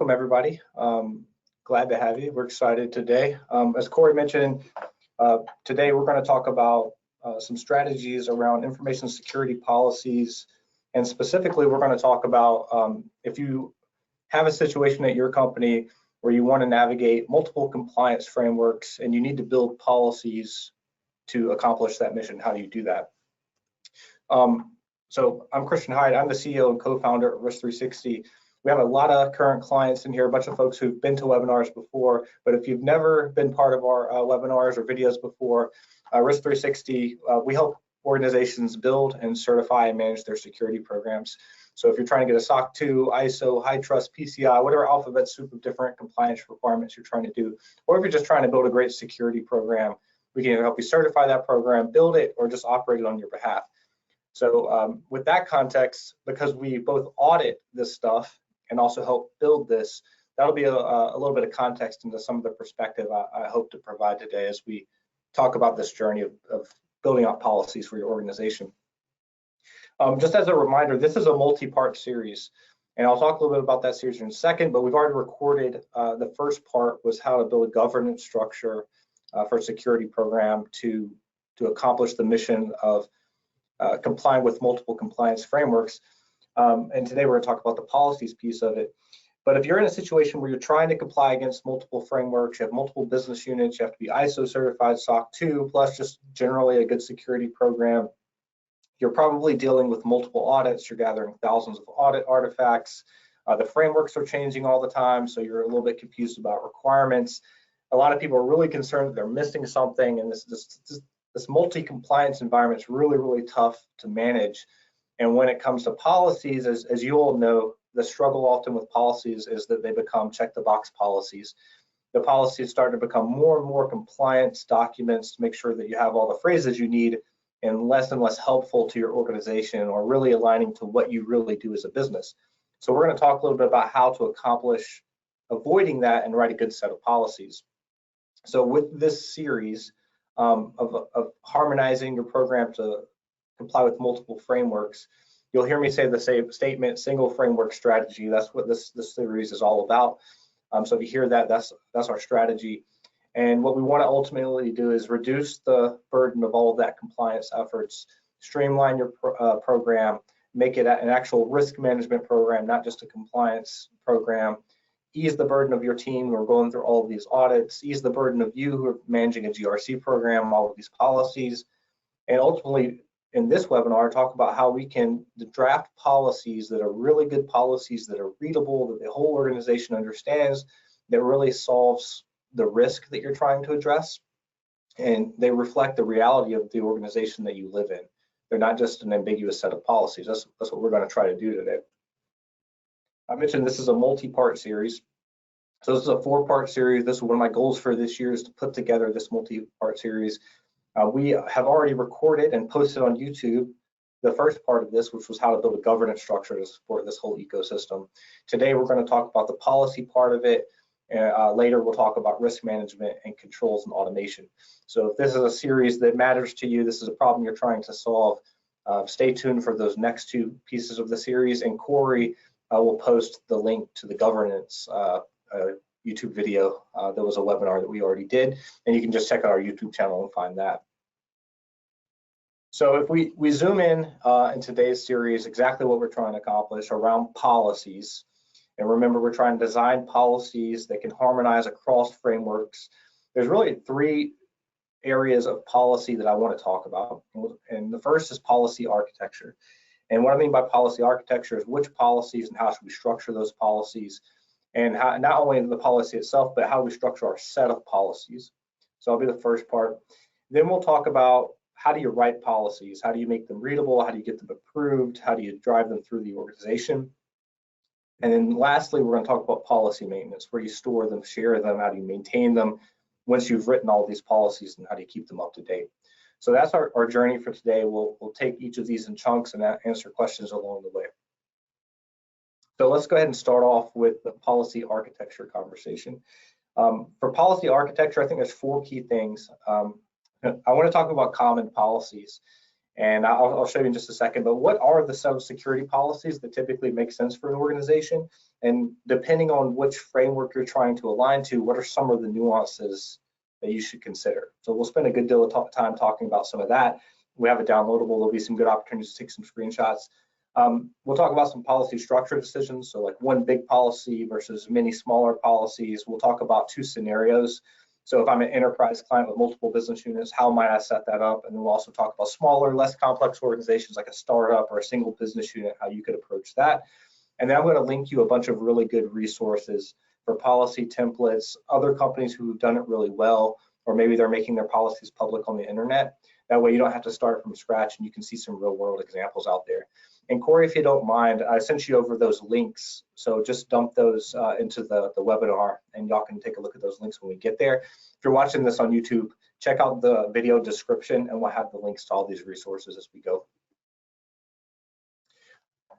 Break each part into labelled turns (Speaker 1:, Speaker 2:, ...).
Speaker 1: welcome everybody. Glad to have you. We're excited today. As Corey mentioned, today we're going to talk about some strategies around information security policies, and specifically we're going to talk about if you have a situation at your company where you want to navigate multiple compliance frameworks and you need to build policies to accomplish that mission. How do you do that? So I'm Christian Hyde. I'm the CEO and co-founder of Risk 360. We have a lot of current clients in here, a bunch of folks who've been to webinars before, but if you've never been part of our webinars or videos before, Risk 360, we help organizations build and certify and manage their security programs. So if you're trying to get a SOC 2, ISO, high trust, PCI, whatever alphabet soup of different compliance requirements you're trying to do, or if you're just trying to build a great security program, we can help you certify that program, build it, or just operate it on your behalf. So with that context, because we both audit this stuff and also help build this, that'll be a little bit of context into some of the perspective I hope to provide today as we talk about this journey of building out policies for your organization. Just as a reminder, this is a multi-part series, and I'll talk a little bit about that series in a second, but we've already recorded the first part was how to build a governance structure for a security program to accomplish the mission of complying with multiple compliance frameworks. And today we're going to talk about the policies piece of it. But if you're in a situation where you're trying to comply against multiple frameworks, you have multiple business units, you have to be ISO certified, SOC 2, plus just generally a good security program, you're probably dealing with multiple audits, you're gathering thousands of audit artifacts, the frameworks are changing all the time, so you're a little bit confused about requirements. A lot of people are really concerned that they're missing something, and this multi-compliance environment is really, really tough to manage. And when it comes to policies, as you all know, the struggle often with policies is that they become check-the-box policies. The policies start to become more and more compliance documents to make sure that you have all the phrases you need and less helpful to your organization or really aligning to what you really do as a business. So we're going to talk a little bit about how to accomplish avoiding that and write a good set of policies. So with this series of harmonizing your program to comply with multiple frameworks, you'll hear me say the same statement, single framework strategy. That's what this series is all about. So if you hear that, that's our strategy. And what we want to ultimately do is reduce the burden of all of that compliance efforts, streamline your program, make it an actual risk management program, not just a compliance program, ease the burden of your team who are going through all of these audits, ease the burden of you who are managing a GRC program, all of these policies, and ultimately, in this webinar, talk about how we can draft policies that are really good policies that are readable, that the whole organization understands, that really solves the risk that you're trying to address, and they reflect the reality of the organization that you live in. They're not just an ambiguous set of policies. That's what we're going to try to do today. I mentioned this is a multi-part series. So this is a 4-part series. This is one of my goals for this year is to put together this multi-part series. We have already recorded and posted on YouTube the first part of this, which was how to build a governance structure to support this whole ecosystem. Today, we're going to talk about the policy part of it. Later, we'll talk about risk management and controls and automation. So if this is a series that matters to you, this is a problem you're trying to solve, stay tuned for those next 2 pieces of the series. And Corey will post the link to the governance YouTube video. There was a webinar that we already did, and you can just check out our YouTube channel and find that. So if we zoom in today's series, exactly what we're trying to accomplish around policies. And remember, we're trying to design policies that can harmonize across frameworks. There's really 3 areas of policy that I want to talk about. And the first is policy architecture. And what I mean by policy architecture is which policies and how should we structure those policies, and how, not only the policy itself, but how we structure our set of policies. So that'll be the first part. Then we'll talk about how do you write policies? How do you make them readable? How do you get them approved? How do you drive them through the organization? And then lastly, we're going to talk about policy maintenance, where you store them, share them, how do you maintain them once you've written all these policies, and how do you keep them up to date? So that's our journey for today. We'll take each of these in chunks and answer questions along the way. So let's go ahead and start off with the policy architecture conversation. For policy architecture, I think there's 4 key things. I want to talk about common policies. And I'll show you in just a second, but what are the cybersecurity policies that typically make sense for an organization? And depending on which framework you're trying to align to, what are some of the nuances that you should consider? So we'll spend a good deal of time talking about some of that. We have it downloadable. There'll be some good opportunities to take some screenshots. We'll talk about some policy structure decisions, so like one big policy versus many smaller policies. We'll talk about two scenarios. So if I'm an enterprise client with multiple business units, how might I set that up? And then we'll also talk about smaller, less complex organizations like a startup or a single business unit, how you could approach that. And then I'm going to link you a bunch of really good resources for policy templates, other companies who've done it really well, or maybe they're making their policies public on the internet. That way you don't have to start from scratch and you can see some real world examples out there. And Corey, if you don't mind, I sent you over those links. So just dump those into the webinar and y'all can take a look at those links when we get there. If you're watching this on YouTube, check out the video description and we'll have the links to all these resources as we go.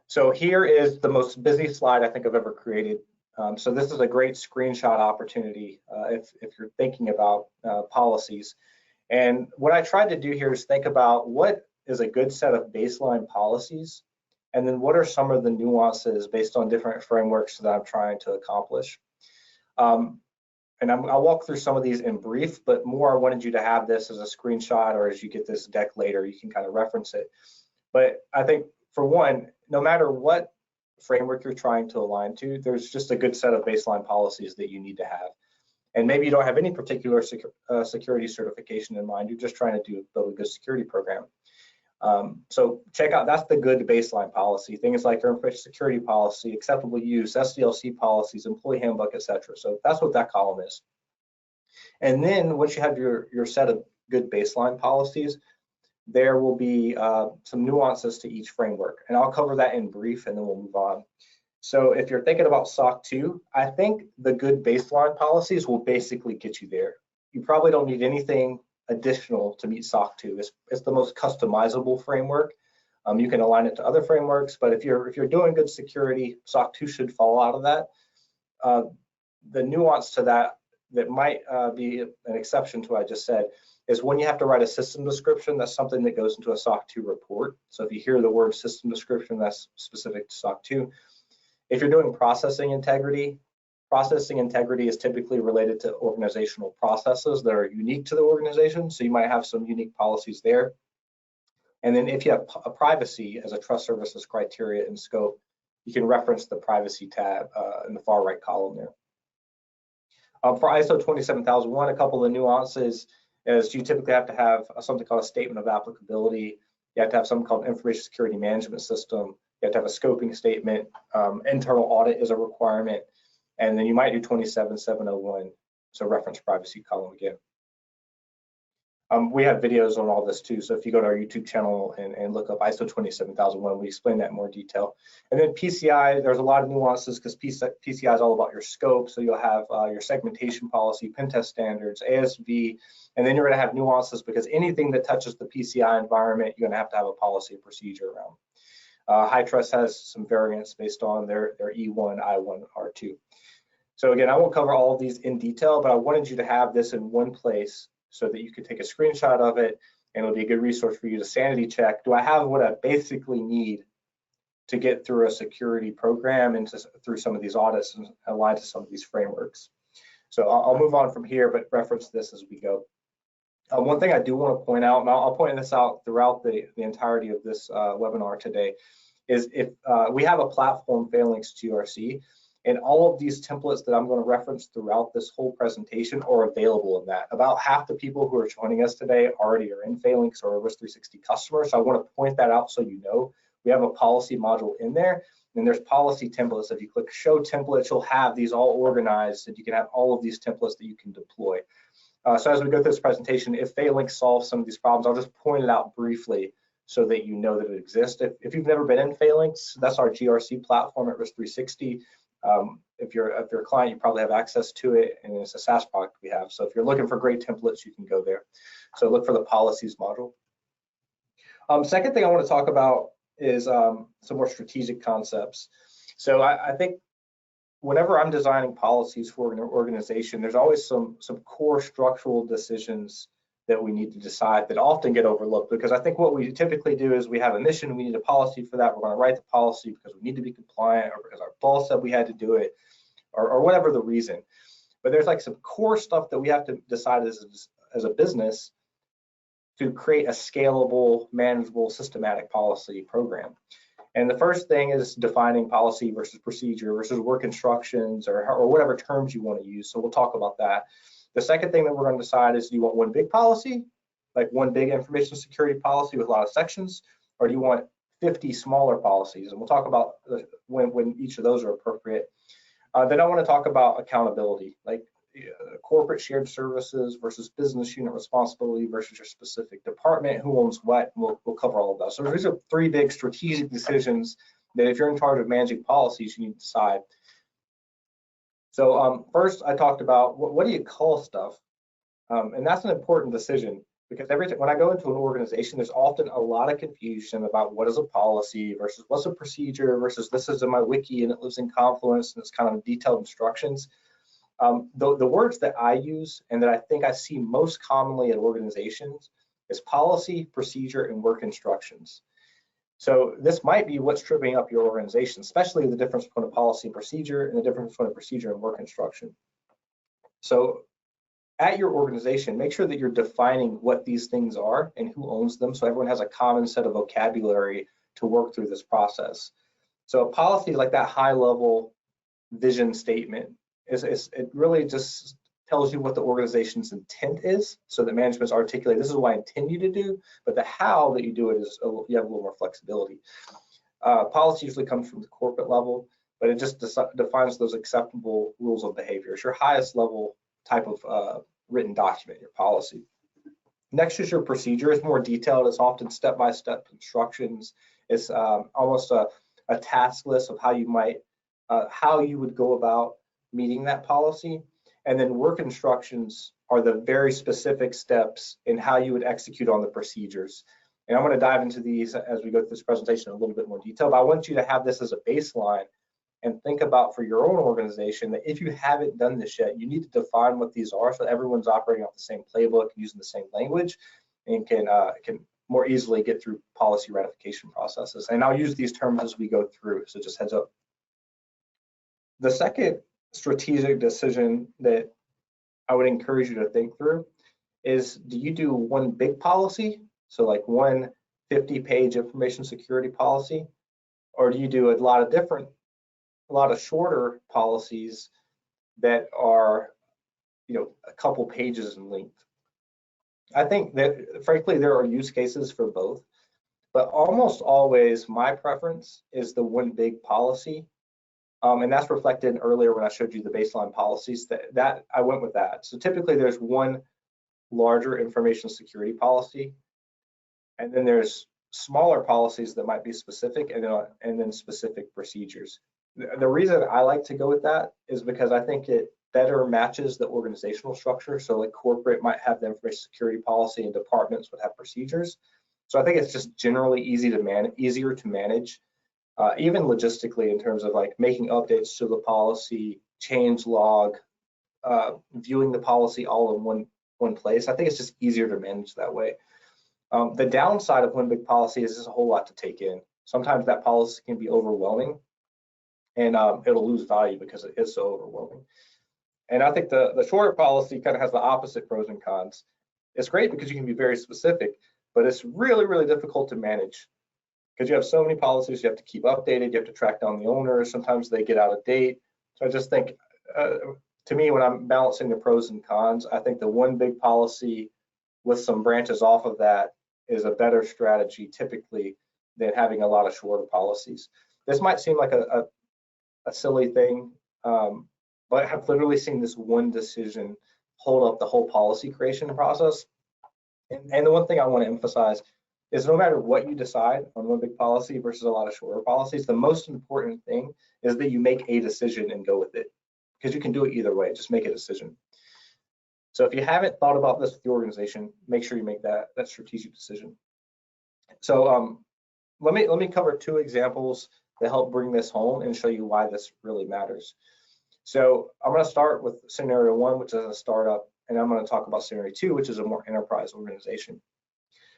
Speaker 1: So here is the most busy slide I think I've ever created. So this is a great screenshot opportunity if you're thinking about policies. And what I tried to do here is think about what is a good set of baseline policies, and then what are some of the nuances based on different frameworks that I'm trying to accomplish. And I'll walk through some of these in brief, but more I wanted you to have this as a screenshot, or as you get this deck later, you can kind of reference it. But I think for one, no matter what framework you're trying to align to, there's just a good set of baseline policies that you need to have. And maybe you don't have any particular security certification in mind, you're just trying to build a good security program. So check out, that's the good baseline policy. Things like your information security policy, acceptable use, SDLC policies, employee handbook, etc. So that's what that column is. And then once you have your set of good baseline policies, there will be some nuances to each framework. And I'll cover that in brief and then we'll move on. So if you're thinking about SOC 2, I think the good baseline policies will basically get you there. You probably don't need anything additional to meet SOC 2. It's the most customizable framework. You can align it to other frameworks, but if you're doing good security, SOC 2 should fall out of that. The nuance to that might be an exception to what I just said is when you have to write a system description, that's something that goes into a SOC 2 report. So if you hear the word system description, that's specific to SOC 2. If you're doing processing integrity is typically related to organizational processes that are unique to the organization. So you might have some unique policies there. And then if you have a privacy as a trust services criteria and scope, you can reference the privacy tab in the far right column there. For ISO 27001, a couple of nuances is you typically have to have something called a statement of applicability. You have to have something called information security management system. You have to have a scoping statement. Internal audit is a requirement. And then you might do 27701, so reference privacy column again. We have videos on all this too, so if you go to our YouTube channel and look up ISO 27001, we explain that in more detail. And then PCI, there's a lot of nuances because PCI is all about your scope, so you'll have your segmentation policy, pen test standards, ASV, and then you're going to have nuances because anything that touches the PCI environment, you're going to have a policy and procedure around. High Trust has some variants based on their E1, I1, R2. So again, I won't cover all of these in detail, but I wanted you to have this in one place so that you could take a screenshot of it and it'll be a good resource for you to sanity check. Do I have what I basically need to get through a security program and through some of these audits and align to some of these frameworks? So I'll move on from here, but reference this as we go. One thing I do want to point out, and I'll point this out throughout the entirety of this webinar today, is if we have a platform Phalanx GRC, and all of these templates that I'm going to reference throughout this whole presentation are available in that. About half the people who are joining us today already are in Phalanx or a Risk 360 customer, so I want to point that out so you know. We have a policy module in there, and there's policy templates. If you click show templates, you'll have these all organized, and you can have all of these templates that you can deploy. So as we go through this presentation, if Phalanx solves some of these problems, I'll just point it out briefly so that you know that it exists. If you've never been in Phalanx, that's our GRC platform at Risk 360. If you're a client, you probably have access to it, and it's a SaaS product we have. So if you're looking for great templates, you can go there. So look for the policies module. Second thing I want to talk about is some more strategic concepts. So I think whenever I'm designing policies for an organization, there's always some core structural decisions that we need to decide that often get overlooked, because I think what we typically do is we have a mission, we need a policy for that, we're going to write the policy because we need to be compliant or because our boss said we had to do it, or whatever the reason. But there's like some core stuff that we have to decide as a business to create a scalable, manageable, systematic policy program. And the first thing is defining policy versus procedure versus work instructions, or whatever terms you want to use. So we'll talk about that. The second thing that we're going to decide is, do you want one big policy, like one big information security policy with a lot of sections, or do you want 50 smaller policies? And we'll talk about when each of those are appropriate. Then I want to talk about accountability, like corporate shared services versus business unit responsibility versus your specific department, who owns what, and we'll cover all of that. So these are three big strategic decisions that if you're in charge of managing policies, you need to decide. So first, I talked about what do you call stuff, and that's an important decision, because every time when I go into an organization, there's often a lot of confusion about what is a policy versus what's a procedure versus this is in my wiki and it lives in Confluence and it's kind of detailed instructions. The words that I use and that I think I see most commonly at organizations is policy, procedure, and work instructions. So this might be what's tripping up your organization, especially the difference between a policy and procedure and the difference between a procedure and work instruction. So at your organization, make sure that you're defining what these things are and who owns them, so everyone has a common set of vocabulary to work through this process. So a policy is like that high-level vision statement. It really just tells you what the organization's intent is, so that management's articulate, this is what I intend you to do, but the how that you do it is, you have a little more flexibility. Policy usually comes from the corporate level, but it just defines those acceptable rules of behavior. It's your highest level type of written document, your policy. Next is your procedure. It's more detailed. It's often step-by-step instructions. It's almost a task list of how you would go about meeting that policy. And then work instructions are the very specific steps in how you would execute on the procedures. And I'm going to dive into these as we go through this presentation in a little bit more detail, but I want you to have this as a baseline and think about for your own organization that if you haven't done this yet, you need to define what these are so everyone's operating off the same playbook, using the same language, and can more easily get through policy ratification processes. And I'll use these terms as we go through, so just heads up. The second strategic decision that I would encourage you to think through is, do you do one big policy, so like one 50-page information security policy, or do you do a lot of shorter policies that are, a couple pages in length? I think that frankly there are use cases for both, but almost always my preference is the one big policy. And that's reflected earlier when I showed you the baseline policies, that I went with that. So typically there's one larger information security policy, and then there's smaller policies that might be specific, and then specific procedures. The reason I like to go with that is because I think it better matches the organizational structure. So like corporate might have the information security policy and departments would have procedures. So I think it's just generally easier to manage. Even logistically, in terms of like making updates to the policy, change log, viewing the policy all in one place. I think it's just easier to manage that way. The downside of one big policy is there's a whole lot to take in. Sometimes that policy can be overwhelming, and it'll lose value because it is so overwhelming. And I think the shorter policy kind of has the opposite pros and cons. It's great because you can be very specific, but it's really, really difficult to manage, because you have so many policies you have to keep updated, you have to track down the owners, sometimes they get out of date. So I just think, to me, when I'm balancing the pros and cons, I think the one big policy with some branches off of that is a better strategy typically than having a lot of shorter policies. This might seem like a silly thing, but I have literally seen this one decision hold up the whole policy creation process. And the one thing I want to emphasize is no matter what you decide on one big policy versus a lot of shorter policies, the most important thing is that you make a decision and go with it, because you can do it either way. Just make a decision. So if you haven't thought about this with your organization, make sure you make that strategic decision. So let me cover two examples that help bring this home and show you why this really matters. So I'm going to start with scenario one, which is a startup. and I'm going to talk about scenario 2, which is a more enterprise organization.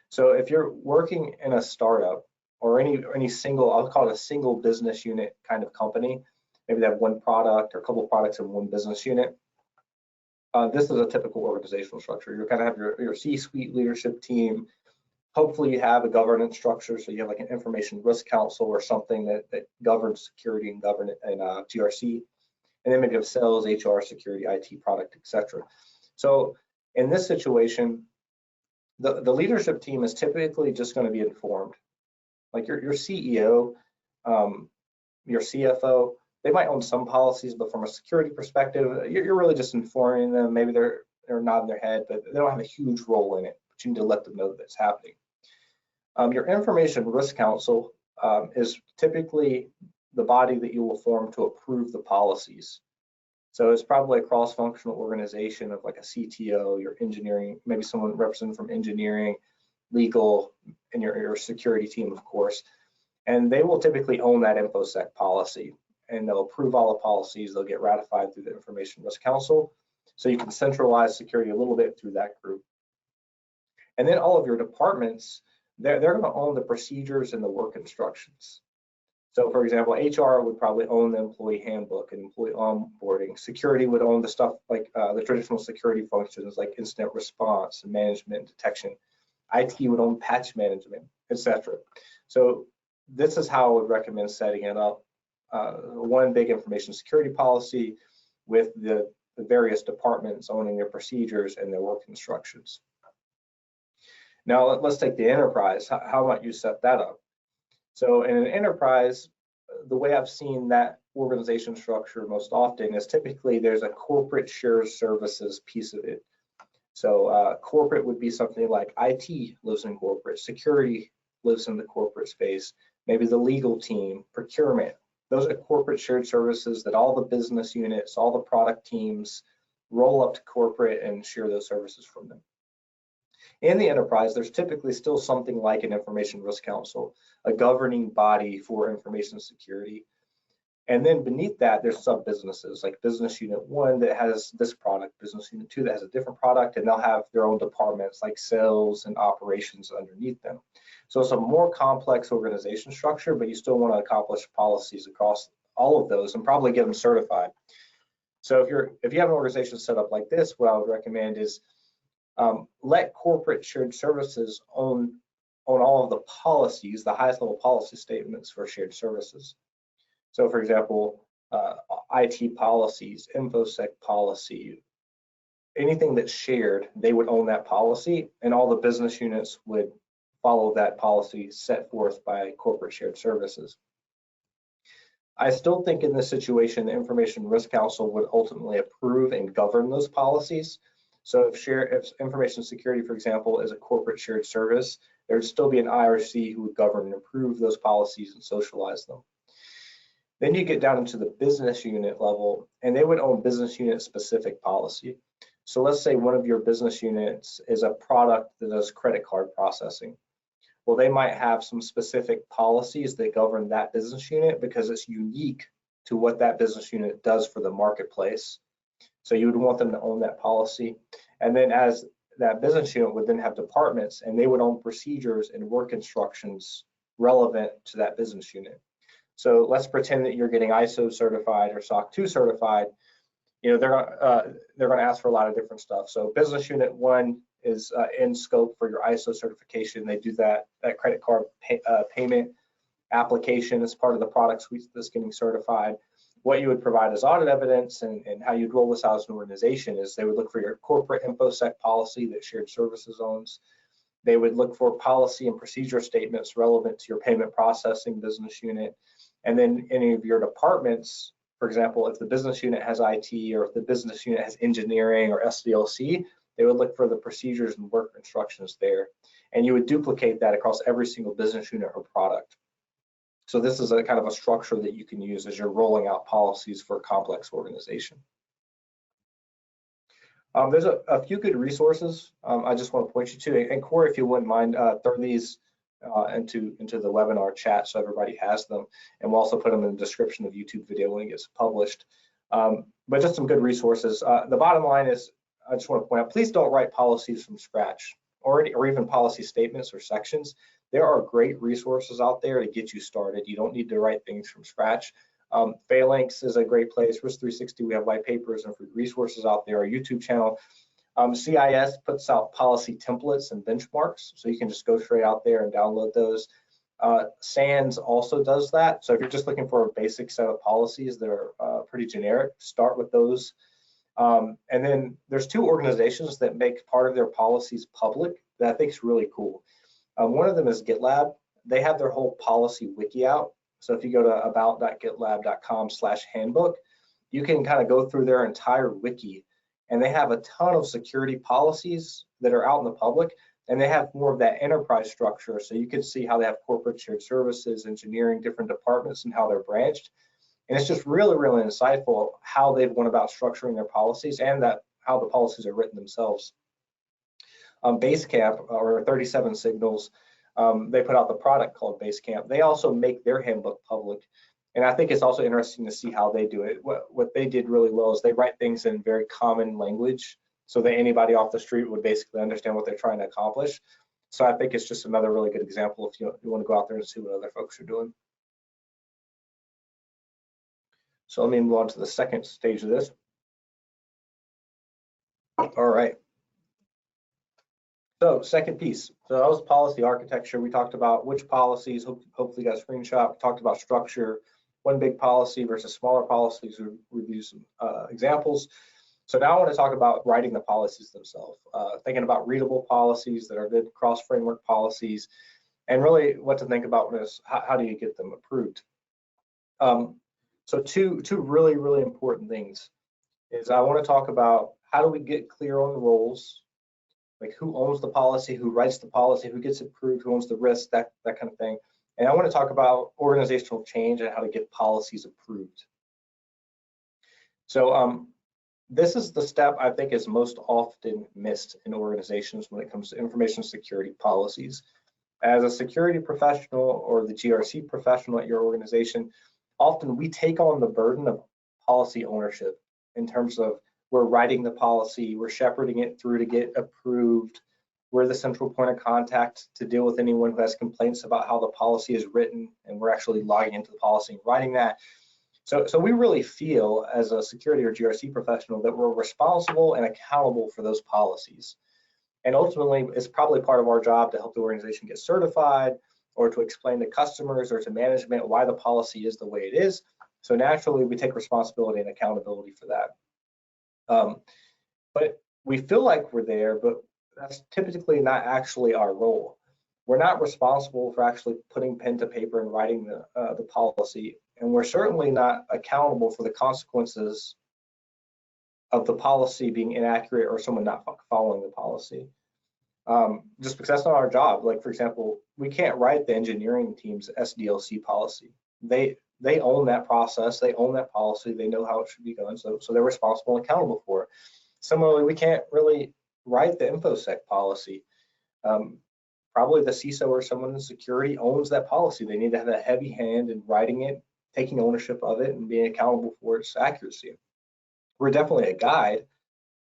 Speaker 1: So if you're working in a startup or any single, I'll call it a single business unit kind of company, maybe they have one product or a couple of products in one business unit. This is a typical organizational structure. You kind of have your C-suite leadership team. Hopefully you have a governance structure, so you have like an information risk council or something that governs security and governance and GRC. And then maybe you have sales, HR, security, IT, product, etc. So in this situation, the leadership team is typically just going to be informed. Like your CEO, your CFO, they might own some policies, but from a security perspective, you're really just informing them. Maybe they're nodding their head, but they don't have a huge role in it. But you need to let them know that's happening. Your information risk council is typically the body that you will form to approve the policies. So it's probably a cross-functional organization of like a CTO, your engineering, maybe someone representing from engineering, legal, and your security team, of course. And they will typically own that InfoSec policy, and they'll approve all the policies. They'll get ratified through the Information Risk Council. So you can centralize security a little bit through that group. And then all of your departments, they're going to own the procedures and the work instructions. So for example, HR would probably own the employee handbook and employee onboarding. Security would own the stuff like the traditional security functions like incident response and management and detection. IT would own patch management, etc. So this is how I would recommend setting it up. One big information security policy with the various departments owning their procedures and their work instructions. Now let's take the enterprise. How might you set that up? So in an enterprise, the way I've seen that organization structure most often is typically there's a corporate shared services piece of it. So corporate would be something like IT lives in corporate, security lives in the corporate space, maybe the legal team, procurement. Those are corporate shared services that all the business units, all the product teams roll up to corporate and share those services from them. In the enterprise, there's typically still something like an information risk council, a governing body for information security. And then beneath that, there's sub businesses like business unit 1 that has this product, business unit 2 that has a different product, and they'll have their own departments like sales and operations underneath them. So it's a more complex organization structure, but you still want to accomplish policies across all of those and probably get them certified. So if you have an organization set up like this, what I would recommend is let corporate shared services own all of the policies, the highest level policy statements for shared services. So for example, IT policies, InfoSec policy, anything that's shared, they would own that policy, and all the business units would follow that policy set forth by corporate shared services. I still think in this situation, the Information Risk Council would ultimately approve and govern those policies. So if information security, for example, is a corporate shared service, there would still be an IRC who would govern and approve those policies and socialize them. Then you get down into the business unit level, and they would own business unit specific policy. So let's say one of your business units is a product that does credit card processing. Well, they might have some specific policies that govern that business unit because it's unique to what that business unit does for the marketplace. So you would want them to own that policy. And then as that business unit would then have departments, and they would own procedures and work instructions relevant to that business unit. So let's pretend that you're getting ISO certified or SOC 2 certified. You know, they're going to ask for a lot of different stuff. So business unit 1 is in scope for your ISO certification. They do that credit card payment application as part of the product suite that's getting certified. What you would provide as audit evidence and how you'd roll this out as an organization is they would look for your corporate InfoSec policy that shared services owns. They would look for policy and procedure statements relevant to your payment processing business unit. And then any of your departments, for example, if the business unit has IT or if the business unit has engineering or SDLC, they would look for the procedures and work instructions there. And you would duplicate that across every single business unit or product. So this is a kind of a structure that you can use as you're rolling out policies for a complex organization. There's a few good resources I just want to point you to. And Corey, if you wouldn't mind, throw these into the webinar chat so everybody has them. And we'll also put them in the description of YouTube video when it gets published. But just some good resources. The bottom line is I just want to point out, please don't write policies from scratch or even policy statements or sections. There are great resources out there to get you started. You don't need to write things from scratch. Phalanx is a great place. Risk 360, we have white papers and free resources out there. Our YouTube channel. CIS puts out policy templates and benchmarks, so you can just go straight out there and download those. SANS also does that. So if you're just looking for a basic set of policies that are pretty generic, start with those. And then there's two organizations that make part of their policies public that I think is really cool. One of them is GitLab. They have their whole policy wiki out. So if you go to about.gitlab.com/handbook, you can kind of go through their entire wiki, and they have a ton of security policies that are out in the public, and they have more of that enterprise structure. So you can see how they have corporate shared services, engineering, different departments, and how they're branched. And it's just really, really insightful how they've gone about structuring their policies and that how the policies are written themselves. Basecamp, or 37 Signals, they put out the product called Basecamp. They also make their handbook public. And I think it's also interesting to see how they do it. What they did really well is they write things in very common language so that anybody off the street would basically understand what they're trying to accomplish. So I think it's just another really good example if you want to go out there and see what other folks are doing. So let me move on to the second stage of this. All right. So second piece. So that was policy architecture. We talked about which policies, hopefully you got a screenshot. We talked about structure, one big policy versus smaller policies. We review some examples. So now I want to talk about writing the policies themselves, thinking about readable policies that are good cross-framework policies, and really what to think about is how do you get them approved. So two really, really important things is I want to talk about how do we get clear on the roles, like who owns the policy, who writes the policy, who gets approved, who owns the risk, that kind of thing. And I want to talk about organizational change and how to get policies approved. So this is the step I think is most often missed in organizations when it comes to information security policies. As a security professional or the GRC professional at your organization, often we take on the burden of policy ownership in terms of we're writing the policy, we're shepherding it through to get approved, we're the central point of contact to deal with anyone who has complaints about how the policy is written, and we're actually logging into the policy and writing that. So we really feel as a security or GRC professional that we're responsible and accountable for those policies. And ultimately, it's probably part of our job to help the organization get certified or to explain to customers or to management why the policy is the way it is. So naturally, we take responsibility and accountability for that. But we feel like we're there, but that's typically not actually our role. We're not responsible for actually putting pen to paper and writing the policy, and we're certainly not accountable for the consequences of the policy being inaccurate or someone not following the policy. Just because that's not our job. Like, for example, we can't write the engineering team's SDLC policy. They own that process, they own that policy, they know how it should be done, so they're responsible and accountable for it. Similarly, we can't really write the InfoSec policy. Probably the CISO or someone in security owns that policy. They need to have a heavy hand in writing it, taking ownership of it, and being accountable for its accuracy. We're definitely a guide,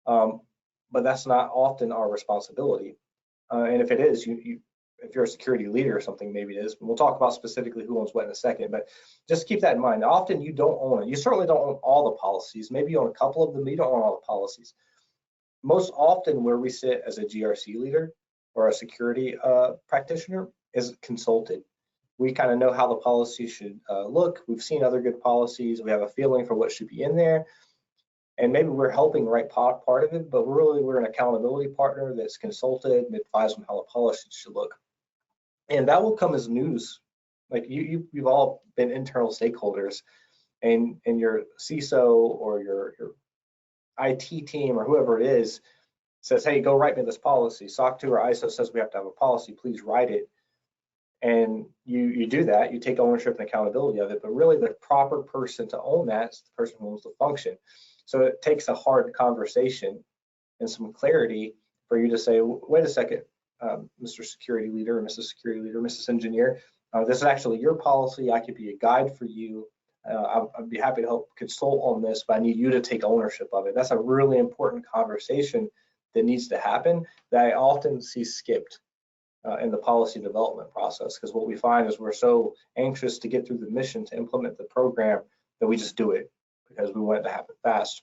Speaker 1: but that's not often our responsibility. And if it is, if you're a security leader or something, maybe it is. We'll talk about specifically who owns what in a second, but just keep that in mind. Often you don't own it. You certainly don't own all the policies. Maybe you own a couple of them, but you don't own all the policies. Most often where we sit as a GRC leader or a security practitioner is consulted. We kind of know how the policy should look. We've seen other good policies. We have a feeling for what should be in there. And maybe we're helping write part of it, but really we're an accountability partner that's consulted and advised on how the policy should look. And that will come as news. Like you've all been internal stakeholders, and your CISO or your IT team or whoever it is says, hey, go write me this policy. SOC 2 or ISO says we have to have a policy, please write it. And you do that, you take ownership and accountability of it, but really the proper person to own that is the person who owns the function. So it takes a hard conversation and some clarity for you to say, wait a second, Mr. Security Leader, or Mrs. Security Leader, Mrs. Engineer, this is actually your policy. I could be a guide for you. I'd be happy to help consult on this, but I need you to take ownership of it. That's a really important conversation that needs to happen that I often see skipped in the policy development process, because what we find is we're so anxious to get through the mission to implement the program that we just do it because we want it to happen fast.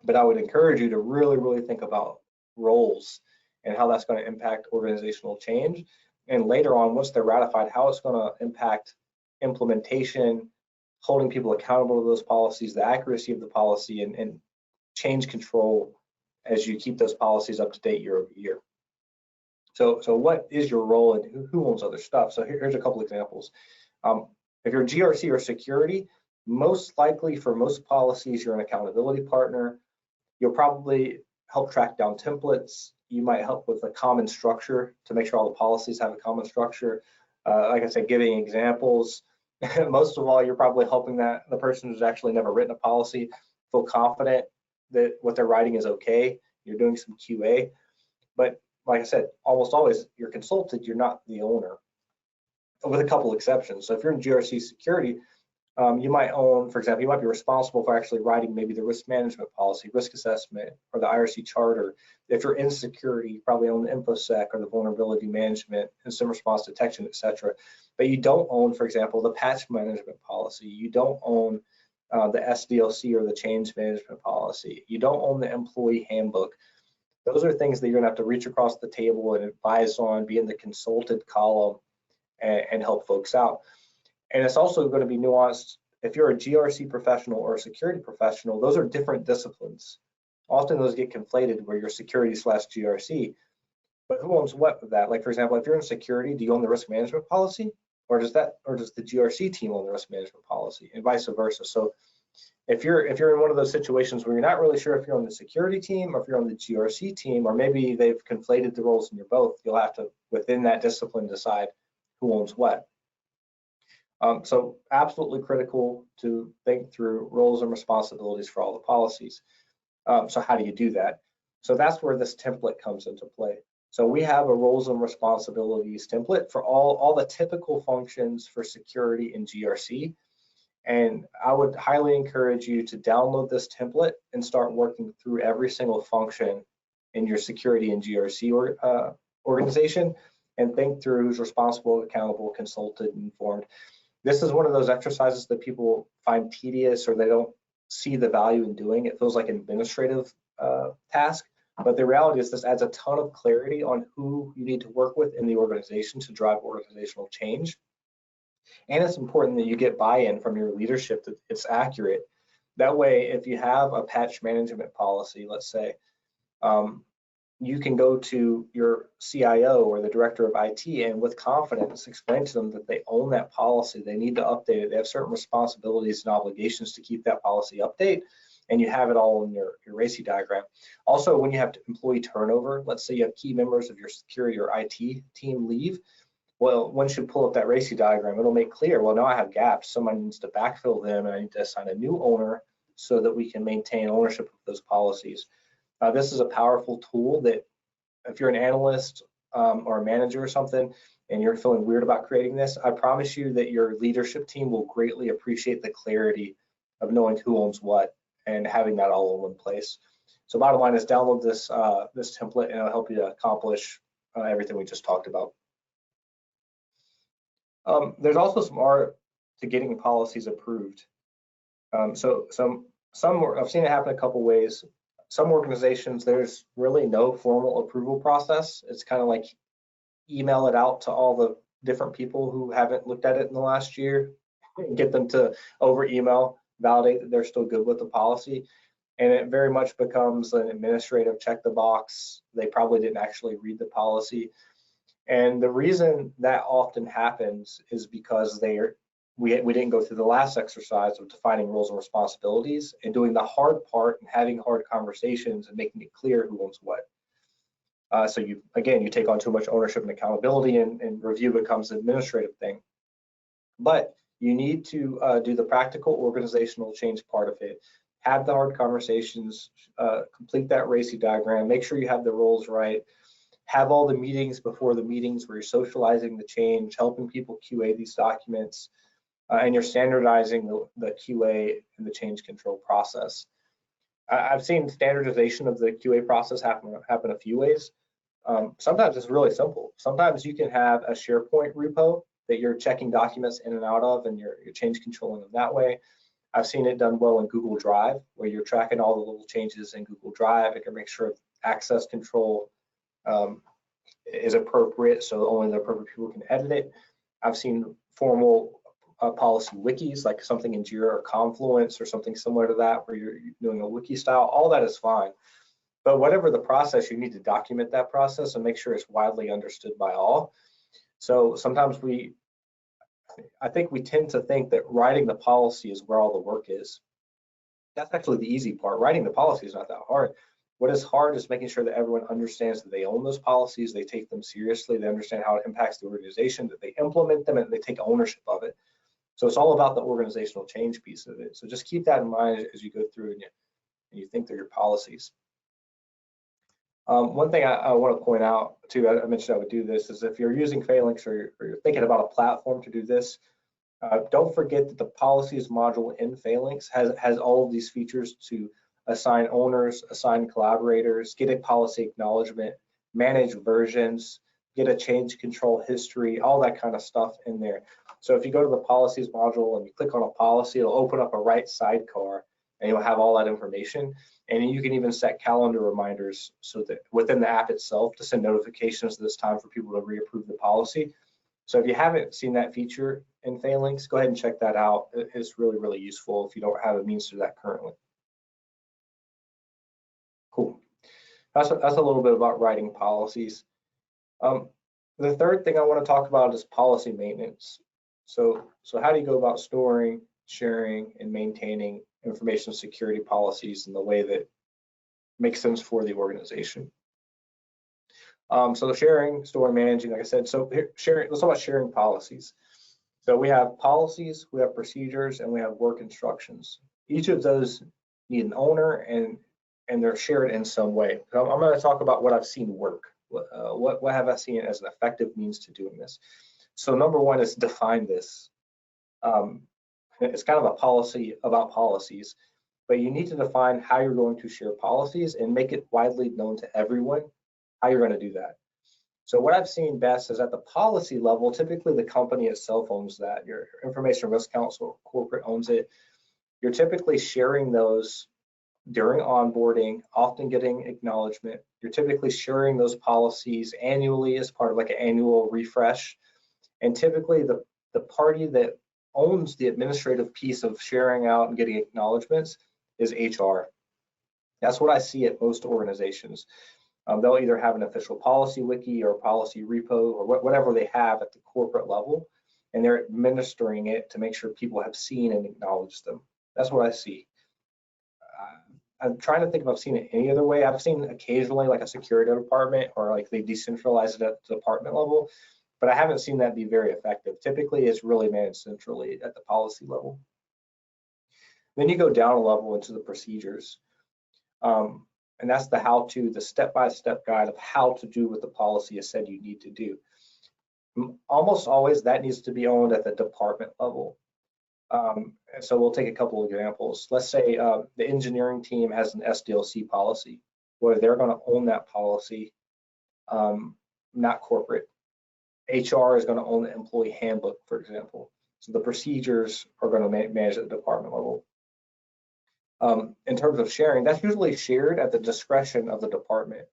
Speaker 1: But I would encourage you to really think about roles and how that's going to impact organizational change. And later on, once they're ratified, how it's going to impact implementation, holding people accountable to those policies, the accuracy of the policy, and change control as you keep those policies up to date year over year. So what is your role and who owns other stuff? So here's a couple examples. If you're GRC or security, most likely for most policies, you're an accountability partner. You'll probably help track down templates. You might help with a common structure to make sure all the policies have a common structure. Like I said, giving examples. Most of all, you're probably helping the person who's actually never written a policy feel confident that what they're writing is okay. You're doing some QA. But like I said, almost always you're consulted, you're not the owner, with a couple exceptions. So if you're in GRC security, you might own, for example, you might be responsible for actually writing maybe the risk management policy, risk assessment, or the IRC charter. If you're in security, you probably own the InfoSec or the vulnerability management, incident response detection, etc. But you don't own, for example, the patch management policy. You don't own the SDLC or the change management policy. You don't own the employee handbook. Those are things that you're gonna have to reach across the table and advise on, be in the consulted column, and help folks out. And it's also going to be nuanced. If you're a GRC professional or a security professional, those are different disciplines. Often those get conflated where you're security / GRC, but who owns what with that? Like, for example, if you're in security, do you own the risk management policy, or does the GRC team own the risk management policy, and vice versa? So if you're in one of those situations where you're not really sure if you're on the security team or if you're on the GRC team, or maybe they've conflated the roles and you're both, you'll have to, within that discipline, decide who owns what. So absolutely critical to think through roles and responsibilities for all the policies. So how do you do that? So that's where this template comes into play. So we have a roles and responsibilities template for all the typical functions for security in GRC. And I would highly encourage you to download this template and start working through every single function in your security and GRC organization, and think through who's responsible, accountable, consulted, informed. This is one of those exercises that people find tedious or they don't see the value in doing. It feels like an administrative task, but the reality is this adds a ton of clarity on who you need to work with in the organization to drive organizational change. And it's important that you get buy-in from your leadership that it's accurate. That way, if you have a patch management policy, let's say, you can go to your CIO or the director of IT and with confidence explain to them that they own that policy, they need to update it, they have certain responsibilities and obligations to keep that policy update, and you have it all in your RACI diagram. Also, when you have employee turnover, let's say you have key members of your security or IT team leave, well, once you pull up that RACI diagram, it'll make clear, well, now I have gaps, someone needs to backfill them, and I need to assign a new owner so that we can maintain ownership of those policies. This is a powerful tool that if you're an analyst or a manager or something and you're feeling weird about creating this, I promise you that your leadership team will greatly appreciate the clarity of knowing who owns what and having that all in one place. So bottom line is download this, this template, and it'll help you to accomplish everything we just talked about. There's also some art to getting policies approved. I've seen it happen a couple ways. Some organizations, there's really no formal approval process. It's kind of like email it out to all the different people who haven't looked at it in the last year, and get them to over email validate that they're still good with the policy. And it very much becomes an administrative check the box. They probably didn't actually read the policy. And the reason that often happens is because we didn't go through the last exercise of defining roles and responsibilities and doing the hard part and having hard conversations and making it clear who owns what. So you take on too much ownership and accountability, and review becomes an administrative thing. But you need to do the practical organizational change part of it. Have the hard conversations, complete that RACI diagram, make sure you have the roles right, have all the meetings before the meetings where you're socializing the change, helping people QA these documents. and you're standardizing the QA and the change control process. I've seen standardization of the QA process happen a few ways. Sometimes it's really simple. Sometimes you can have a SharePoint repo that you're checking documents in and out of, and you're change controlling them that way. I've seen it done well in Google Drive, where you're tracking all the little changes in Google Drive. It can make sure access control is appropriate, so only the appropriate people can edit it. I've seen formal policy wikis, like something in Jira or Confluence or something similar to that, where you're doing a wiki style. All that is fine. But whatever the process, you need to document that process and make sure it's widely understood by all. So sometimes I think we tend to think that writing the policy is where all the work is. That's actually the easy part. Writing the policy is not that hard. What is hard is making sure that everyone understands that they own those policies, they take them seriously, they understand how it impacts the organization, that they implement them, and they take ownership of it. So it's all about the organizational change piece of it. So just keep that in mind as you go through and you think through your policies. One thing I want to point out too, I mentioned I would do this, is if you're using Phalanx or you're thinking about a platform to do this, don't forget that the policies module in Phalanx has all of these features to assign owners, assign collaborators, get a policy acknowledgement, manage versions, get a change control history, all that kind of stuff in there. So if you go to the policies module and you click on a policy, it'll open up a right sidecar and you'll have all that information. And you can even set calendar reminders so that within the app itself to send notifications that it's time for people to reapprove the policy. So if you haven't seen that feature in Phalanx, go ahead and check that out. It's really, really useful if you don't have a means to do that currently. Cool. That's a little bit about writing policies. The third thing I want to talk about is policy maintenance. So how do you go about storing, sharing, and maintaining information security policies in the way that makes sense for the organization? So sharing, storing, managing, like I said, so sharing, let's talk about sharing policies. So we have policies, we have procedures, and we have work instructions. Each of those need an owner and they're shared in some way. So I'm going to talk about what I've seen work. What have I seen as an effective means to doing this? So number one is define this. It's kind of a policy about policies, but you need to define how you're going to share policies and make it widely known to everyone how you're going to do that. So what I've seen best is at the policy level, typically the company itself owns that. Your Information Risk Council, corporate owns it. You're typically sharing those during onboarding, often getting acknowledgement. You're typically sharing those policies annually as part of like an annual refresh. And typically the party that owns the administrative piece of sharing out and getting acknowledgements is HR. That's what I see at most organizations. They'll either have an official policy wiki or policy repo or whatever they have at the corporate level, and they're administering it to make sure people have seen and acknowledged them. That's what I see. I'm trying to think if I've seen it any other way. I've seen occasionally like a security department or like they decentralize it at the department level, but I haven't seen that be very effective. Typically, it's really managed centrally at the policy level. Then you go down a level into the procedures. And that's the how-to, the step-by-step guide of how to do what the policy has said you need to do. Almost always that needs to be owned at the department level. So we'll take a couple of examples. Let's say the engineering team has an SDLC policy, where they're going to own that policy, not corporate. HR is going to own the employee handbook, for example. So the procedures are going to manage at the department level. In terms of sharing, that's usually shared at the discretion of the department.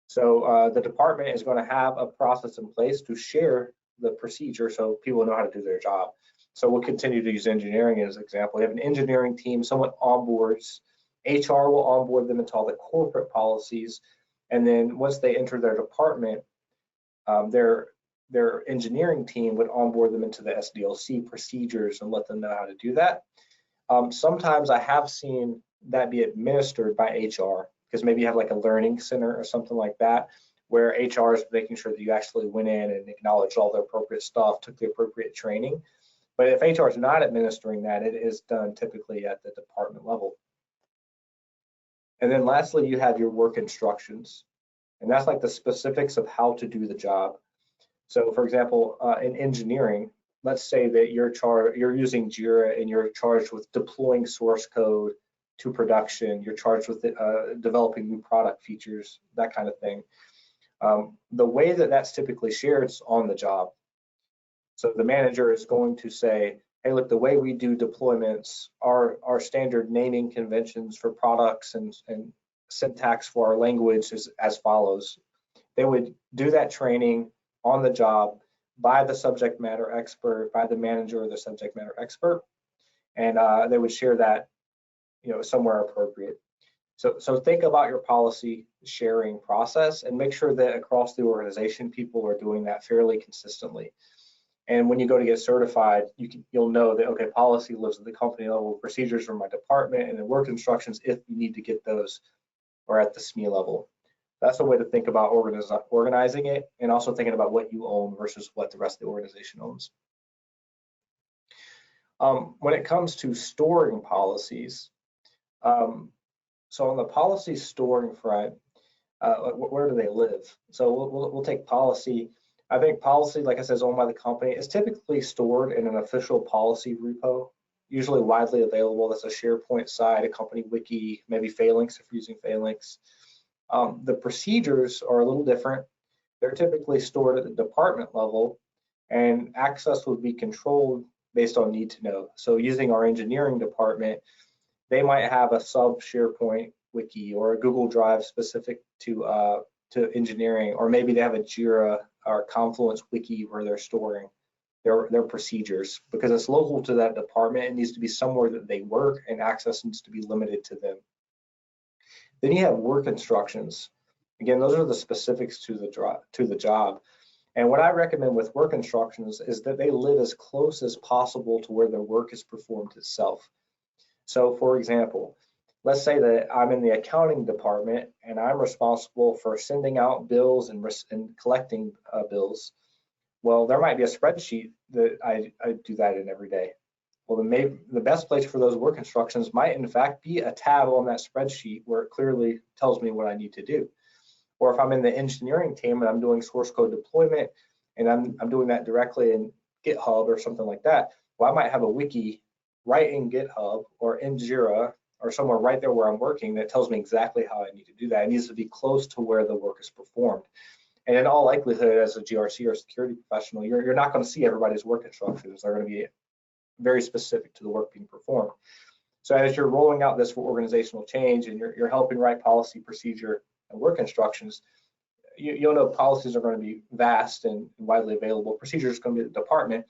Speaker 1: So the department is going to have a process in place to share the procedure so people know how to do their job. So we'll continue to use engineering as an example. We have an engineering team, someone onboards, HR will onboard them into all the corporate policies, and then once they enter their department, their engineering team would onboard them into the SDLC procedures and let them know how to do that. Sometimes I have seen that be administered by HR, because maybe you have like a learning center or something like that, where HR is making sure that you actually went in and acknowledged all the appropriate stuff, took the appropriate training. But if HR is not administering that, it is done typically at the department level. And then lastly, you have your work instructions, and that's like the specifics of how to do the job. So for example, in engineering, let's say that you're using Jira and you're charged with deploying source code to production. You're charged with developing new product features, that kind of thing. The way that that's typically shared is on the job. So the manager is going to say, hey, look, the way we do deployments, our standard naming conventions for products and syntax for our language is as follows. They would do that training on the job by the subject matter expert, by the manager or the subject matter expert, and they would share that, somewhere appropriate. So think about your policy sharing process and make sure that across the organization, people are doing that fairly consistently. And when you go to get certified, you'll know that, okay, policy lives at the company level, procedures are my department, and then work instructions, if you need to get those, are at the SME level. That's a way to think about organizing it, and also thinking about what you own versus what the rest of the organization owns. When it comes to storing policies, so on the policy storing front, where do they live? So we'll take policy. I think policy, like I said, is owned by the company. It's typically stored in an official policy repo, usually widely available. That's a SharePoint site, a company wiki, maybe Phalanx if you're using Phalanx. The procedures are a little different. They're typically stored at the department level, and access would be controlled based on need to know. So using our engineering department, they might have a sub SharePoint wiki or a Google Drive specific to engineering, or maybe they have a Jira or Confluence wiki where they're storing their procedures, because it's local to that department. It needs to be somewhere that they work, and access needs to be limited to them. Then you have work instructions. Again, those are the specifics to the job. And what I recommend with work instructions is that they live as close as possible to where the work is performed itself. So for example, let's say that I'm in the accounting department and I'm responsible for sending out bills and collecting bills. Well, there might be a spreadsheet that I do that in every day. Well, then the best place for those work instructions might in fact be a tab on that spreadsheet where it clearly tells me what I need to do. Or if I'm in the engineering team and I'm doing source code deployment and I'm doing that directly in GitHub or something like that, well, I might have a wiki right in GitHub or in Jira or somewhere right there where I'm working that tells me exactly how I need to do that. It needs to be close to where the work is performed. And in all likelihood, as a GRC or security professional, you're not going to see everybody's work instructions. They're going to be very specific to the work being performed. So as you're rolling out this for organizational change and you're helping write policy, procedure, and work instructions, you'll know policies are going to be vast and widely available. Procedures are going to be the department.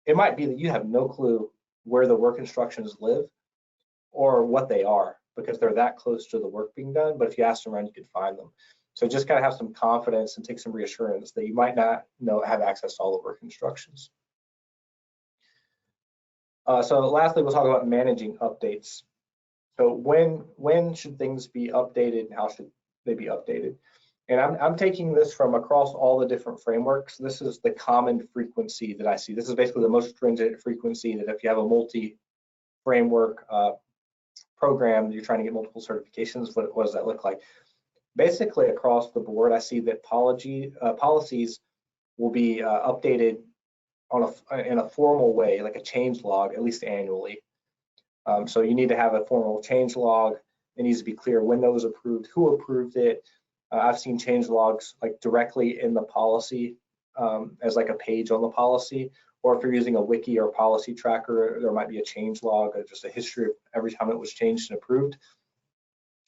Speaker 1: It might be that you have no clue where the work instructions live or what they are, because they're that close to the work being done. But if you ask them around, you can find them. So just kind of have some confidence and take some reassurance that you might not have access to all the work instructions. So lastly, we'll talk about managing updates. So when should things be updated and how should they be updated? And I'm taking this from across all the different frameworks. This is the common frequency that I see. This is basically the most stringent frequency that if you have a multi-framework program, you're trying to get multiple certifications, what does that look like? Basically, across the board, I see that policies will be updated in a formal way, like a change log, at least annually. So you need to have a formal change log. It needs to be clear when that was approved, who approved it. I've seen change logs like directly in the policy as like a page on the policy, or if you're using a wiki or policy tracker, there might be a change log, or just a history of every time it was changed and approved.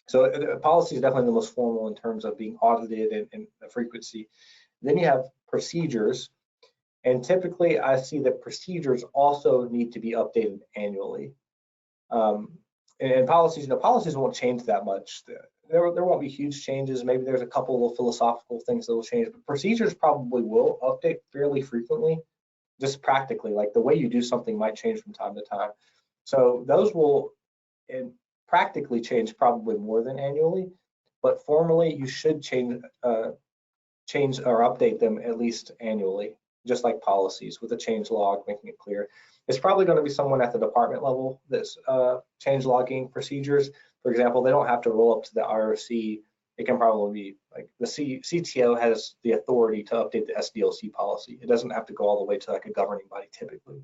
Speaker 1: So policy is definitely the most formal in terms of being audited and the frequency. Then you have procedures, and typically I see that procedures also need to be updated annually. And policies, policies won't change that much. There won't be huge changes. Maybe there's a couple of philosophical things that will change, but procedures probably will update fairly frequently, just practically, like the way you do something might change from time to time. So those will practically change probably more than annually, but formally you should change or update them at least annually, just like policies with a change log, making it clear. It's probably going to be someone at the department level that's change logging procedures. For example, they don't have to roll up to the IRC it can probably be like the CTO has the authority to update the SDLC policy. It doesn't have to go all the way to like a governing body typically.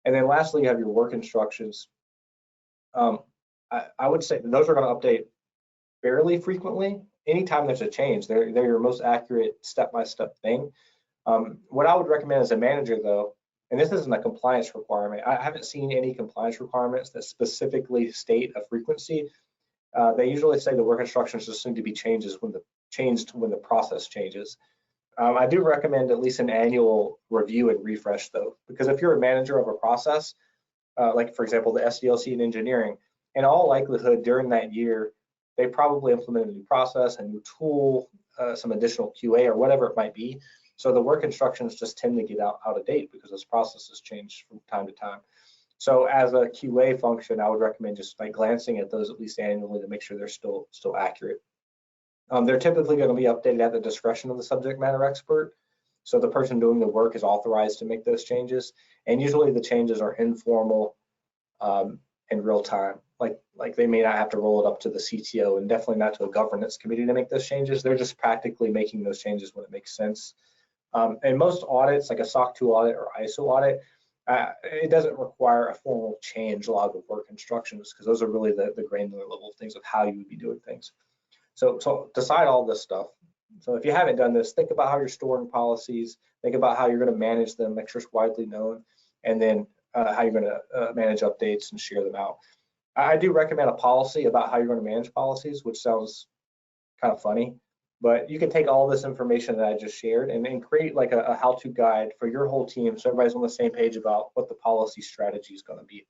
Speaker 1: And then lastly, you have your work instructions. I would say those are going to update fairly frequently. Anytime there's a change, they're your most accurate step-by-step thing. What I would recommend as a manager though, and this isn't a compliance requirement, I haven't seen any compliance requirements that specifically state a frequency. They usually say the work instructions just need to be changed when the process changes. I do recommend at least an annual review and refresh though, because if you're a manager of a process, like for example, the SDLC in engineering, in all likelihood during that year, they probably implemented a new process, a new tool, some additional QA or whatever it might be. So the work instructions just tend to get out of date because those processes change from time to time. So as a QA function, I would recommend just like glancing at those at least annually to make sure they're still accurate. They're typically going to be updated at the discretion of the subject matter expert. So the person doing the work is authorized to make those changes. And usually the changes are informal in real time. Like they may not have to roll it up to the CTO and definitely not to a governance committee to make those changes. They're just practically making those changes when it makes sense. And most audits, like a SOC 2 audit or ISO audit, it doesn't require a formal change log of work instructions because those are really the granular level things of how you would be doing things. So decide all this stuff. So if you haven't done this, think about how you're storing policies, think about how you're going to manage them, make sure it's widely known, and then how you're going to manage updates and share them out. I do recommend a policy about how you're going to manage policies, which sounds kind of funny, but you can take all this information that I just shared and create like a how-to guide for your whole team so everybody's on the same page about what the policy strategy is going to be.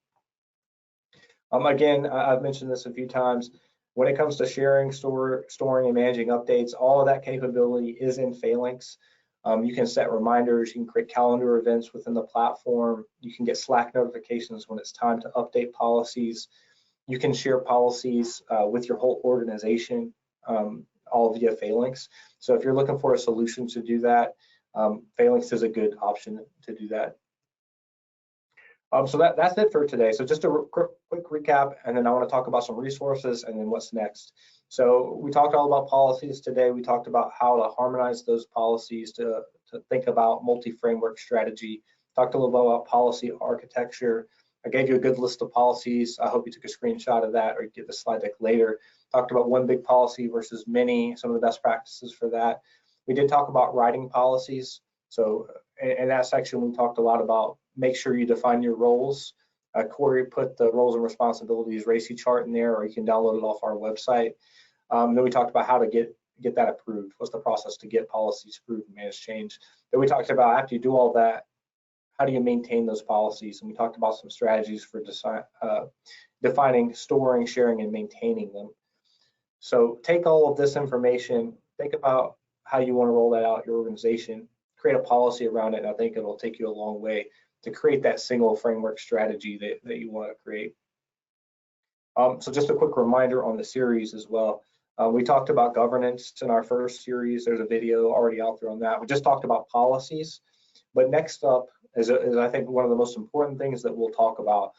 Speaker 1: Again, I've mentioned this a few times. When it comes to sharing, storing, and managing updates, all of that capability is in Phalanx. You can set reminders, you can create calendar events within the platform, you can get Slack notifications when it's time to update policies. You can share policies with your whole organization, all via Phalanx. So if you're looking for a solution to do that, Phalanx is a good option to do that. So that's it for today. So just a quick recap, and then I want to talk about some resources and then what's next. So we talked all about policies today. We talked about how to harmonize those policies to think about multi-framework strategy. Talked a little bit about policy architecture. I gave you a good list of policies. I hope you took a screenshot of that or you get the slide deck later. Talked about one big policy versus many, some of the best practices for that. We did talk about writing policies. So in that section, we talked a lot about make sure you define your roles. Corey put the roles and responsibilities RACI chart in there, or you can download it off our website. Then we talked about how to get that approved. What's the process to get policies approved and manage change? Then we talked about after you do all that, how do you maintain those policies? And we talked about some strategies for defining, storing, sharing, and maintaining them. So take all of this information, think about how you want to roll that out in your organization, create a policy around it, and I think it'll take you a long way to create that single framework strategy that you want to create. So just a quick reminder on the series as well. We talked about governance in our first series. There's a video already out there on that. We just talked about policies, but next up is I think one of the most important things that we'll talk about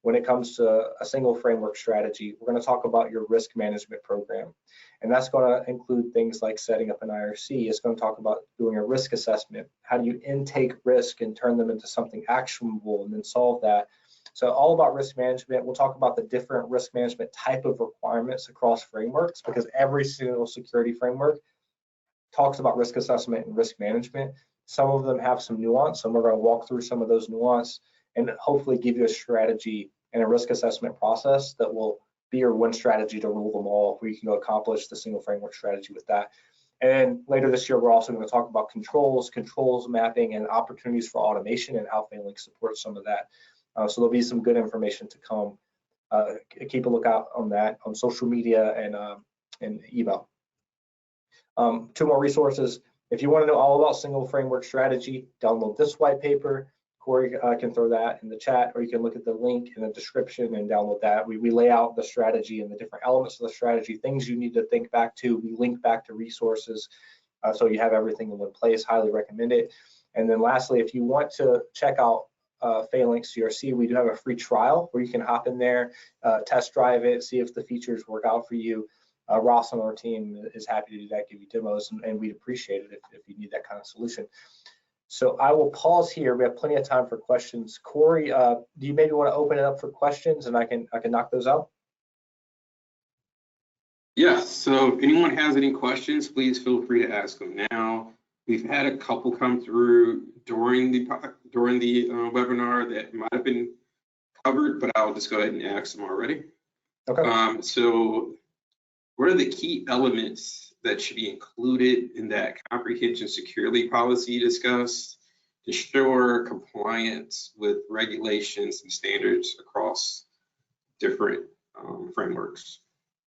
Speaker 1: when it comes to a single framework strategy. We're going to talk about your risk management program. And that's going to include things like setting up an IRC. It's going to talk about doing a risk assessment. How do you intake risk and turn them into something actionable and then solve that? So all about risk management. We'll talk about the different risk management type of requirements across frameworks, because every single security framework talks about risk assessment and risk management. Some of them have some nuance, and we're going to walk through some of those nuance and hopefully give you a strategy and a risk assessment process that will be your one strategy to rule them all, where you can go accomplish the single framework strategy with that. And later this year, we're also going to talk about controls mapping, and opportunities for automation and how Phalanx supports some of that. So there'll be some good information to come. Keep a lookout on that on social media and email. 2 more resources. If you want to know all about single framework strategy, download this white paper. Corey can throw that in the chat, or you can look at the link in the description and download that. We lay out the strategy and the different elements of the strategy, things you need to think back to. We link back to resources, so you have everything in one place. Highly recommend it. And then lastly, if you want to check out Phalanx CRC, we do have a free trial where you can hop in there, test drive it, see if the features work out for you. Ross on our team is happy to do that, give you demos, and we'd appreciate it if you need that kind of solution. So I will pause here. We have plenty of time for questions. Corey, do you maybe want to open it up for questions, and I can knock those out?
Speaker 2: Yeah, so if anyone has any questions, please feel free to ask them now. We've had a couple come through during the webinar that might have been covered, but I'll just go ahead and ask them already.
Speaker 1: Okay.
Speaker 2: So what are the key elements that should be included in that comprehensive security policy discussed to ensure compliance with regulations and standards across different frameworks?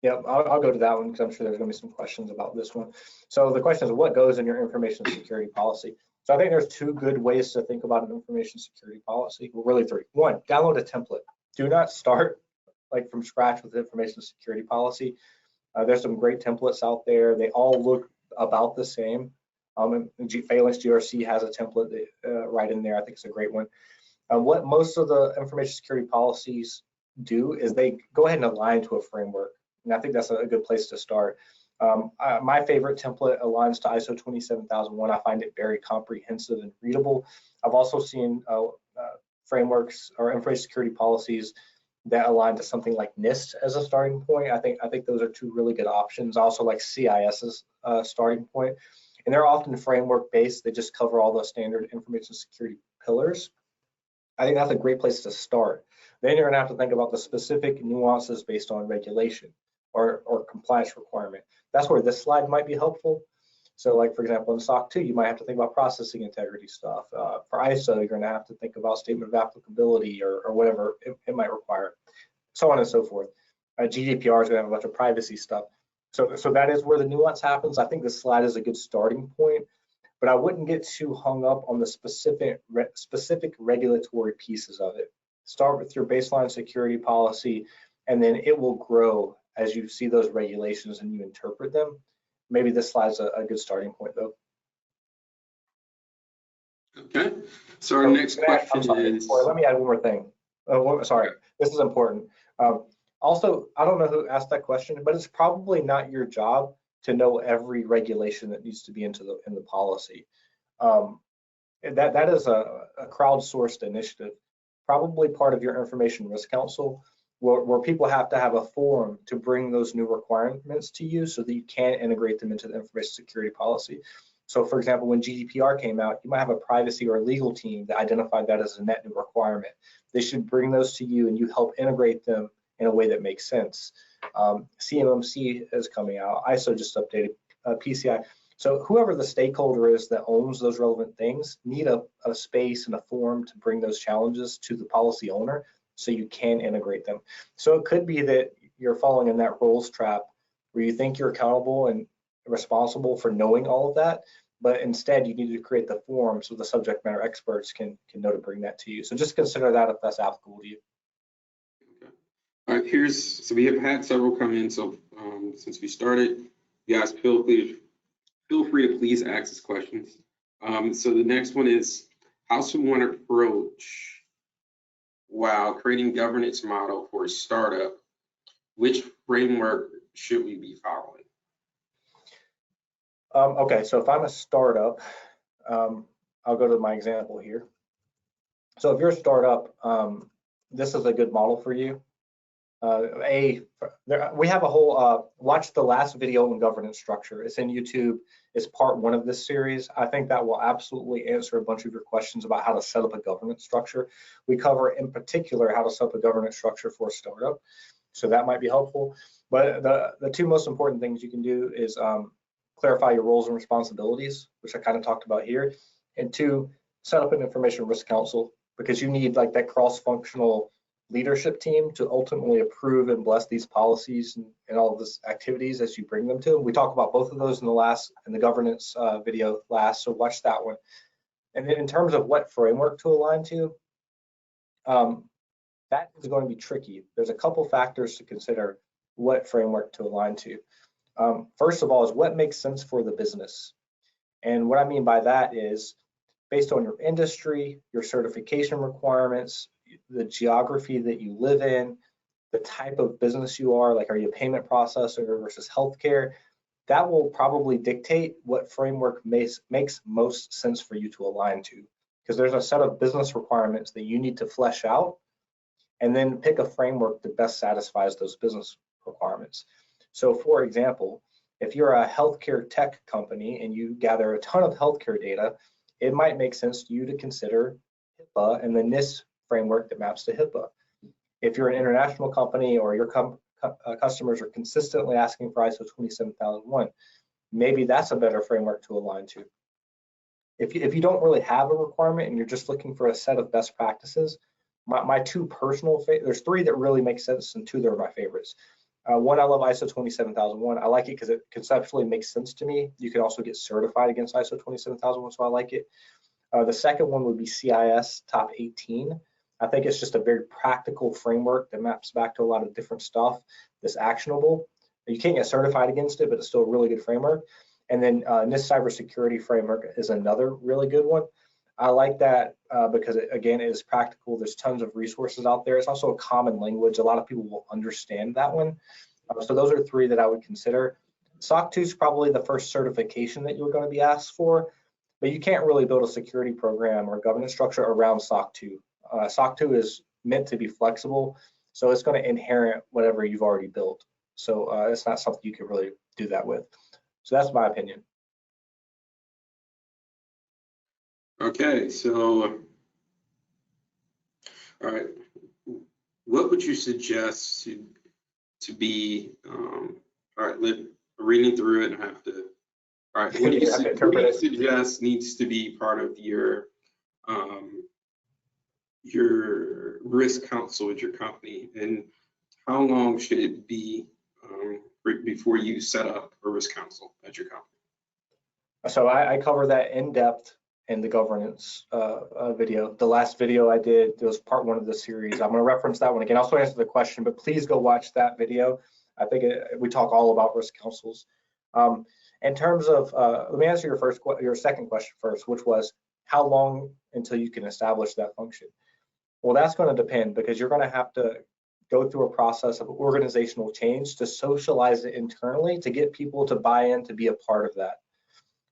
Speaker 1: Yep, I'll go to that one because I'm sure there's going to be some questions about this one. So the question is, what goes in your information security policy? So I think there's two good ways to think about an information security policy. Well, really three. One, download a template. Do not start like from scratch with information security policy. There's some great templates out there. They all look about the same. Phalanx GRC has a template right in there. I think it's a great one. What most of the information security policies do is they go ahead and align to a framework. And I think that's a good place to start. My favorite template aligns to ISO 27001. I find it very comprehensive and readable. I've also seen frameworks or information security policies that align to something like NIST as a starting point. I think those are two really good options. I also like CIS's starting point. And they're often framework based. They just cover all the standard information security pillars. I think that's a great place to start. Then you're gonna have to think about the specific nuances based on regulation or compliance requirement. That's where this slide might be helpful. So like, for example, in SOC 2, you might have to think about processing integrity stuff. For ISO, you're gonna have to think about statement of applicability or whatever it might require, so on and so forth. GDPR is gonna have a bunch of privacy stuff. So that is where the nuance happens. I think this slide is a good starting point, but I wouldn't get too hung up on the specific regulatory pieces of it. Start with your baseline security policy, and then it will grow as you see those regulations and you interpret them. Maybe this slide's a good starting point, though.
Speaker 2: Okay, so our next question is...
Speaker 1: Let me add one more thing. Sorry, this is important. Also, I don't know who asked that question, but it's probably not your job to know every regulation that needs to be in the policy. That is a crowdsourced initiative, probably part of your information risk council, where people have to have a forum to bring those new requirements to you so that you can integrate them into the information security policy. So for example, when GDPR came out, you might have a privacy or a legal team that identified that as a net new requirement. They should bring those to you and you help integrate them in a way that makes sense. CMMC is coming out, ISO just updated, PCI. So whoever the stakeholder is that owns those relevant things need a space and a forum to bring those challenges to the policy owner so you can integrate them. So it could be that you're falling in that roles trap where you think you're accountable and responsible for knowing all of that, but instead you need to create the forum so the subject matter experts can know to bring that to you. So just consider that if that's applicable to you.
Speaker 2: Okay. All right, so we have had several come in. So since we started, you guys feel free to please ask us questions. So the next one is, how should one approach while creating governance model for a startup? Which framework should we be following?
Speaker 1: Okay, so if I'm a startup, I'll go to my example here. So if you're a startup, this is a good model for you. We have a whole, watch the last video on governance structure. It's in YouTube. It's part one of this series. I think that will absolutely answer a bunch of your questions about how to set up a governance structure. We cover in particular how to set up a governance structure for a startup. So that might be helpful. But the two most important things you can do is clarify your roles and responsibilities, which I kind of talked about here. And two, set up an information risk council, because you need like that cross-functional leadership team to ultimately approve and bless these policies and all of this activities as you bring them to them. We talked about both of those in the governance video last, so watch that one. And then in terms of what framework to align to, that is going to be tricky. There's a couple factors to consider what framework to align to. First of all is what makes sense for the business. And what I mean by that is based on your industry, your certification requirements, the geography that you live in, the type of business you are, like are you a payment processor versus healthcare, that will probably dictate what framework makes most sense for you to align to. Because there's a set of business requirements that you need to flesh out and then pick a framework that best satisfies those business requirements. So for example, if you're a healthcare tech company and you gather a ton of healthcare data, it might make sense to you to consider HIPAA and the NIST framework that maps to HIPAA. If you're an international company or your customers are consistently asking for ISO 27001, maybe that's a better framework to align to. If you don't really have a requirement and you're just looking for a set of best practices, my two personal there's three that really make sense and two that are my favorites. One, I love ISO 27001. I like it because it conceptually makes sense to me. You can also get certified against ISO 27001, so I like it. The second one would be CIS Top 18. I think it's just a very practical framework that maps back to a lot of different stuff that's actionable. You can't get certified against it, but it's still a really good framework. And then NIST Cybersecurity Framework is another really good one. I like that because, again, it is practical. There's tons of resources out there. It's also a common language. A lot of people will understand that one. So those are three that I would consider. SOC 2 is probably the first certification that you're going to be asked for, but you can't really build a security program or governance structure around SOC 2. SOC 2 is meant to be flexible, so it's going to inherit whatever you've already built. So it's not something you can really do that with. So that's my opinion.
Speaker 2: Okay, so, all right, what would you suggest to be, all right, reading through it and have to, all right, what do you suggest needs to be part of your risk council at your company, and how long should it be before you set up a risk council at your company?
Speaker 1: So I cover that in depth in the governance video. The last video I did, it was part one of the series. I'm going to reference that one again. I'll also answer the question, but please go watch that video. I think we talk all about risk councils. In terms of, let me answer your second question first, which was how long until you can establish that function? Well, that's going to depend because you're going to have to go through a process of organizational change to socialize it internally to get people to buy in to be a part of that.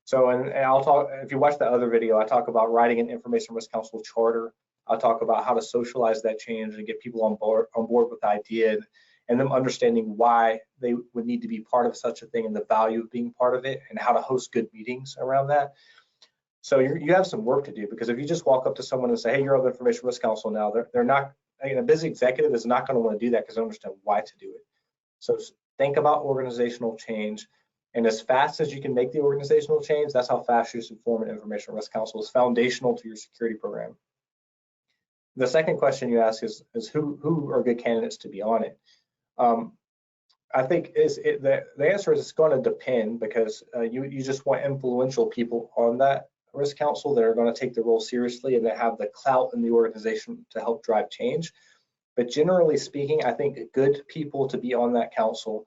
Speaker 1: So, and I'll talk, if you watch the other video, I talk about writing an information risk council charter. I'll talk about how to socialize that change and get people on board with the idea and them understanding why they would need to be part of such a thing and the value of being part of it and how to host good meetings around that. So you have some work to do because if you just walk up to someone and say, hey, you're on the information risk council now, they're not, a busy executive is not going to want to do that because they understand why to do it. So think about organizational change. And as fast as you can make the organizational change, that's how fast you should form an information risk council. It's foundational to your security program. The second question you ask is who are good candidates to be on it? I think the answer is it's going to depend because you just want influential people on that risk council that are going to take the role seriously and that have the clout in the organization to help drive change. But generally speaking, I think good people to be on that council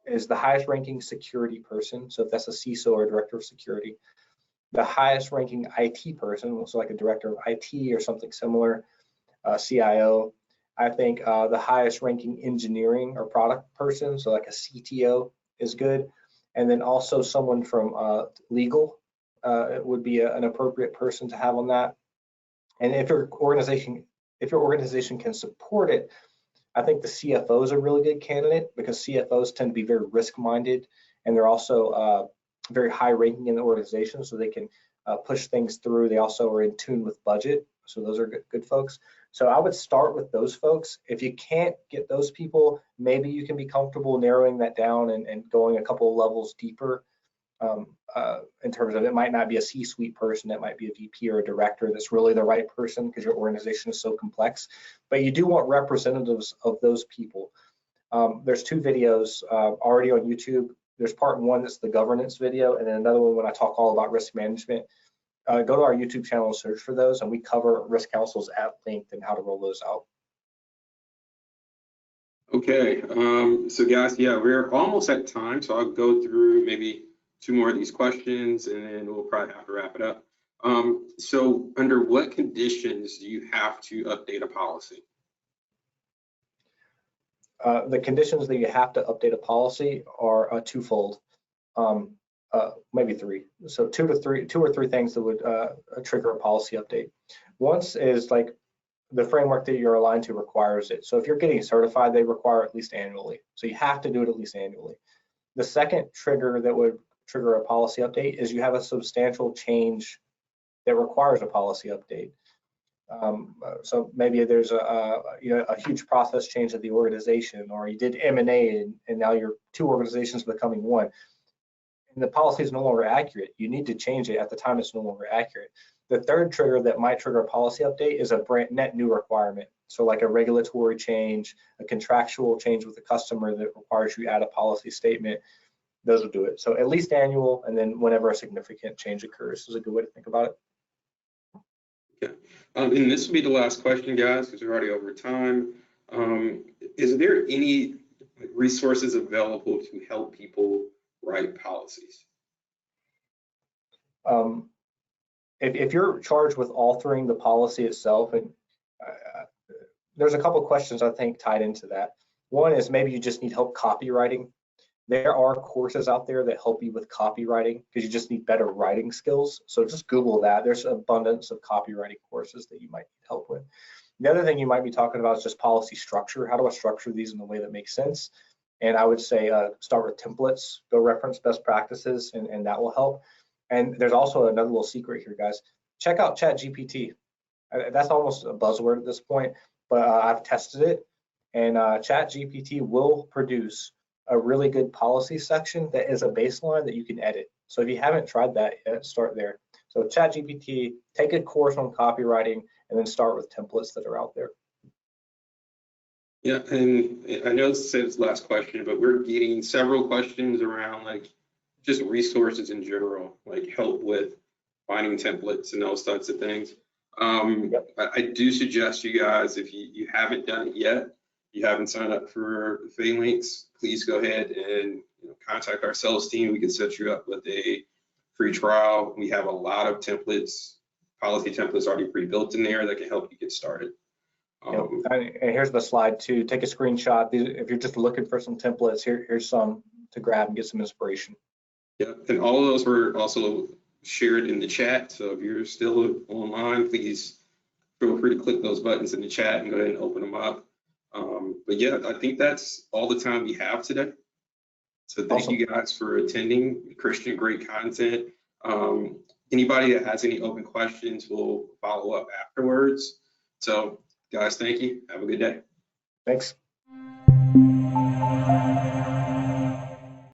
Speaker 1: is the highest ranking security person. So if that's a CISO or a director of security, the highest ranking IT person, so like a director of IT or something similar, CIO. I think the highest ranking engineering or product person, so like a CTO is good. And then also someone from legal would be an appropriate person to have on that. And if your organization can support it, I think the CFO is a really good candidate because CFOs tend to be very risk-minded and they're also very high-ranking in the organization, so they can push things through. They also are in tune with budget, so those are good folks. So I would start with those folks. If you can't get those people, maybe you can be comfortable narrowing that down and going a couple of levels deeper in terms of it might not be a C-suite person, it might be a VP or a director that's really the right person because your organization is so complex. But you do want representatives of those people. There's two videos already on YouTube. There's part one that's the governance video, and then another one when I talk all about risk management. Go to our YouTube channel and search for those, and we cover risk councils at length and how to roll those out.
Speaker 2: Okay, so guys, yeah, we're almost at time, so I'll go through maybe two more of these questions, and then we'll probably have to wrap it up. So under what conditions do you have to update a policy?
Speaker 1: the conditions that you have to update a policy are twofold, maybe three. So two or three things that would trigger a policy update. Once is like the framework that you're aligned to requires it. So if you're getting certified, they require at least annually. So you have to do it at least annually. The second trigger that would trigger a policy update is you have a substantial change that requires a policy update. So maybe there's a huge process change at the organization, or you did M&A and now you're two organizations becoming one, and the policy is no longer accurate. You need to change it at the time it's no longer accurate. The third trigger that might trigger a policy update is a net new requirement. So like a regulatory change, a contractual change with the customer that requires you add a policy statement. Those will do it. So at least annual, and then whenever a significant change occurs is a good way to think about it.
Speaker 2: Okay. And this will be the last question, guys, because we're already over time. Is there any resources available to help people write policies?
Speaker 1: If you're charged with authoring the policy itself, and there's a couple of questions I think tied into that. One is maybe you just need help copywriting. There are courses out there that help you with copywriting because you just need better writing skills. So just Google that. There's an abundance of copywriting courses that you might need help with. The other thing you might be talking about is just policy structure. How do I structure these in a way that makes sense? And I would say start with templates, go reference best practices, and that will help. And there's also another little secret here, guys. Check out ChatGPT. That's almost a buzzword at this point, but I've tested it, and ChatGPT will produce a really good policy section that is a baseline that you can edit. So if you haven't tried that yet, start there. So ChatGPT, take a course on copywriting, and then start with templates that are out there.
Speaker 2: Yeah, and I know this is the last question, but we're getting several questions around like just resources in general, like help with finding templates and those types of things.
Speaker 1: Yep.
Speaker 2: I do suggest you guys, if you haven't done it yet, you haven't signed up for Phalanx, please go ahead and contact our sales team. We can set you up with a free trial. We have a lot of templates, policy templates already pre-built in there that can help you get started.
Speaker 1: And here's the slide too. Take a screenshot. If you're just looking for some templates, here's some to grab and get some inspiration.
Speaker 2: Yeah, and all of those were also shared in the chat. So if you're still online, please feel free to click those buttons in the chat and go ahead and open them up. But yeah, I think that's all the time we have today. So thank you guys for attending. Christian, great content. Anybody that has any open questions will follow up afterwards. So guys, thank you. Have a good day.
Speaker 1: Thanks.